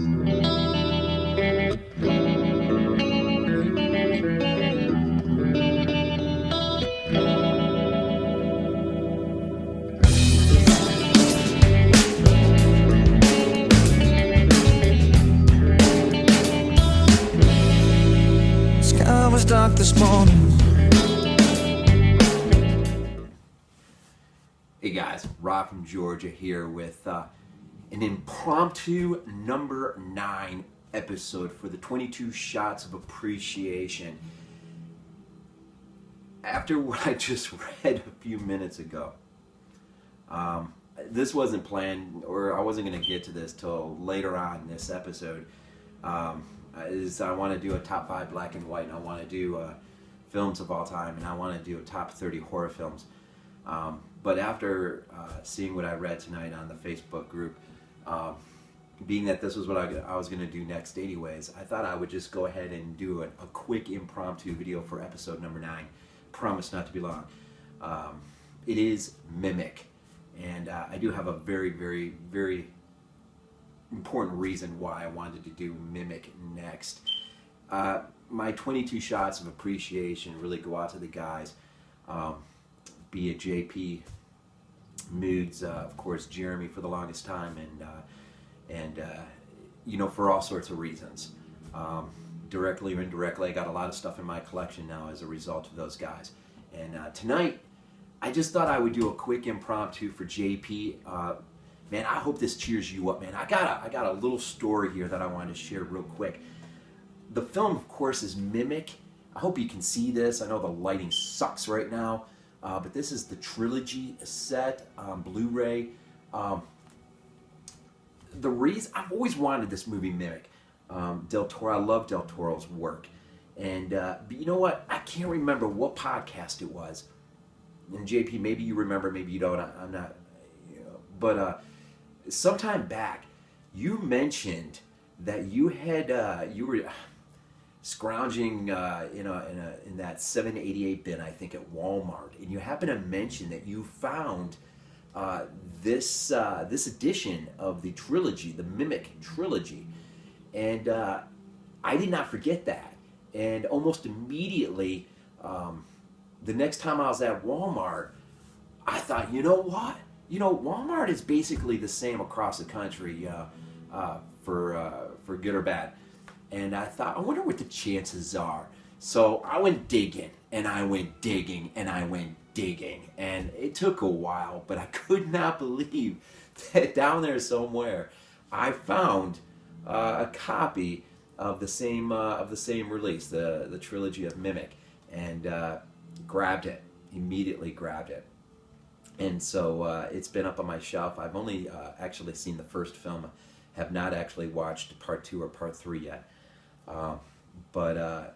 Sky was dark this morning. Hey guys, Rob from Georgia here with an impromptu number 9 episode for the 22 Shots of Appreciation. After what I just read a few minutes ago, this wasn't planned, or I wasn't going to get to this till later on in this episode. I want to do a top 5 black and white, and I want to do films of all time, and I want to do a top 30 horror films. But after seeing what I read tonight on the Facebook group, being that this was what I was going to do next anyways, I thought I would just go ahead and do a quick impromptu video for episode number 9. Promise not to be long. It is Mimic. And I do have a very, very, very important reason why I wanted to do Mimic next. My 22 shots of appreciation really go out to the guys. Be it JP, Moods, of course Jeremy for the longest time, and you know, for all sorts of reasons. Directly or indirectly, I got a lot of stuff in my collection now as a result of those guys. And tonight, I just thought I would do a quick impromptu for JP. Man, I hope this cheers you up, man. I got a little story here that I wanted to share real quick. The film, of course, is Mimic. I hope you can see this. I know the lighting sucks right now. But this is the trilogy set on Blu-ray. The reason I've always wanted this movie Mimic. Del Toro, I love Del Toro's work, and but you know what? I can't remember what podcast it was. And JP, maybe you remember, maybe you don't. I'm not, you know. But sometime back, you mentioned that you had you were scrounging in that 788 bin, I think, at Walmart, and you happen to mention that you found this edition of the trilogy, the Mimic trilogy, and I did not forget that. And almost immediately, the next time I was at Walmart, I thought, you know what? You know, Walmart is basically the same across the country, for good or bad. And I thought, I wonder what the chances are. So I went digging, and I went digging, and I went digging. And it took a while, but I could not believe that down there somewhere, I found a copy of the same release, the trilogy of Mimic, and grabbed it, immediately grabbed it. And so it's been up on my shelf. I've only actually seen the first film, have not actually watched part 2 or part 3 yet. But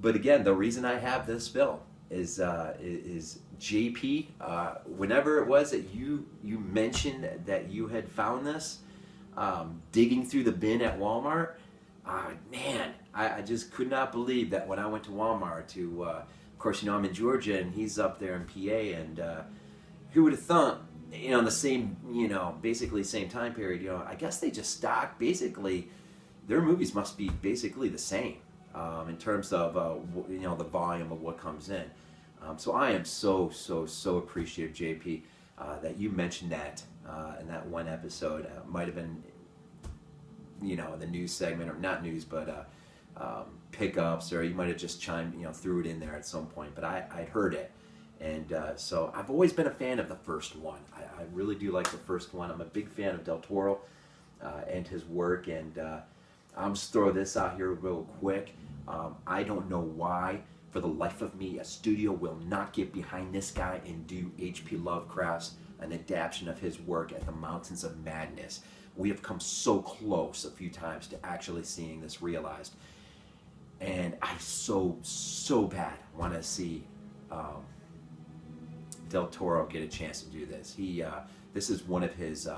again, the reason I have this film is JP. Whenever it was that you mentioned that you had found this, digging through the bin at Walmart, man, I just could not believe that when I went to Walmart to, of course, you know, I'm in Georgia and he's up there in PA, and who would have thought, you know, in the same, you know, basically same time period, you know, I guess they just stock basically. Their movies must be basically the same in terms of you know, the volume of what comes in. So I am so appreciative, JP, that you mentioned that in that one episode. Might have been, you know, the news segment, or not news, but pickups, or you might have just chimed, you know, threw it in there at some point. But I heard it, and so I've always been a fan of the first one. I really do like the first one. I'm a big fan of Del Toro and his work, and I'm just throw this out here real quick. I don't know why, for the life of me, a studio will not get behind this guy and do H.P. Lovecraft's an adaptation of his work at the Mountains of Madness. We have come so close a few times to actually seeing this realized. And I so bad want to see Del Toro get a chance to do this. This is one of his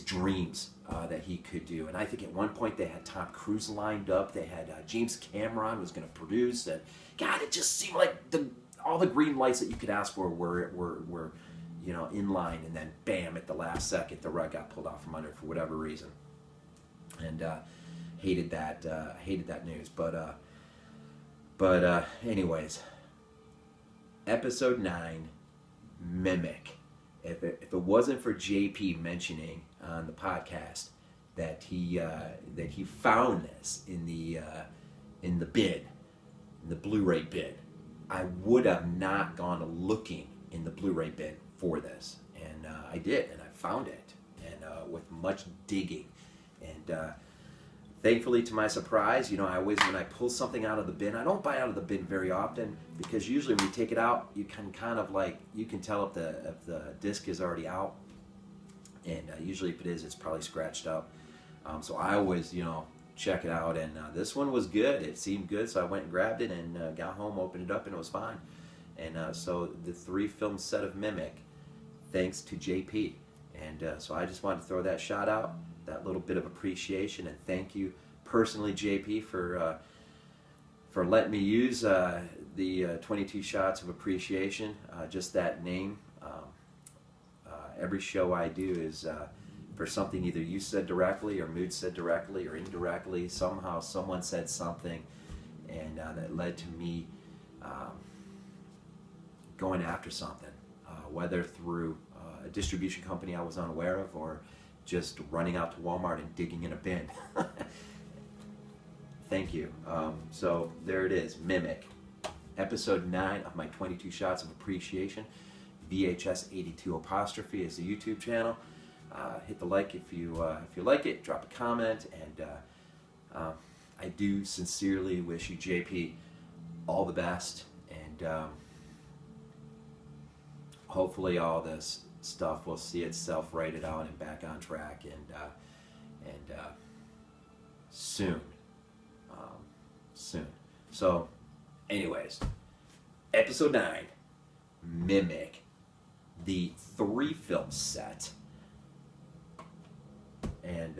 dreams that he could do. And I think at one point they had Tom Cruise lined up. They had James Cameron was going to produce. And God, it just seemed like all the green lights that you could ask for were you know, in line. And then bam, at the last second, the rug got pulled out from under for whatever reason. and hated that news. But anyways, episode 9, Mimic. If it wasn't for JP mentioning on the podcast that he found this in the bin, in the Blu-ray bin, I would have not gone looking in the Blu-ray bin for this, and I did, and I found it, and with much digging, and thankfully, to my surprise, you know, I always, when I pull something out of the bin, I don't buy out of the bin very often, because usually when you take it out, you can kind of like, you can tell if the disc is already out, and usually if it is, it's probably scratched up. So I always, you know, check it out, and this one was good. It seemed good, so I went and grabbed it, and got home, opened it up, and it was fine. And so the 3-film set of Mimic, thanks to JP. And so I just wanted to throw that shout out, that little bit of appreciation, and thank you personally, JP, for letting me use the 22 Shots of Appreciation, just that name. Every show I do is for something either you said directly, or Mood said directly, or indirectly. Somehow someone said something, and that led to me going after something, whether through a distribution company I was unaware of, or just running out to Walmart and digging in a bin. Thank you. So there it is, Mimic, episode 9 of my 22 Shots of Appreciation. VHS 82 apostrophe is the YouTube channel. Hit the like if you like it. Drop a comment, and I do sincerely wish you, JP, all the best, and hopefully all this stuff will see itself righted out and back on track, and soon. So, anyways, episode 9, Mimic, the 3-film set, and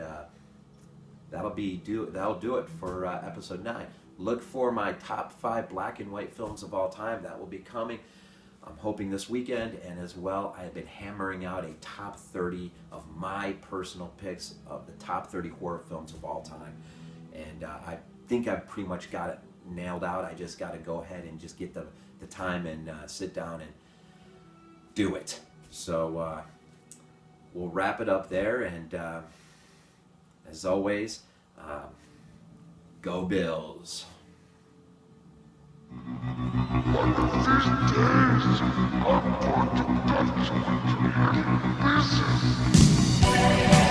that'll do it for episode 9. Look for my top 5 black and white films of all time. That will be coming, I'm hoping, this weekend, and as well, I've been hammering out a top 30 of my personal picks of the top 30 horror films of all time, and I think I've pretty much got it nailed out. I just got to go ahead and just get the time and sit down and do it. So we'll wrap it up there, and as always, go Bills. One of these days, I'm going to dance with you. This is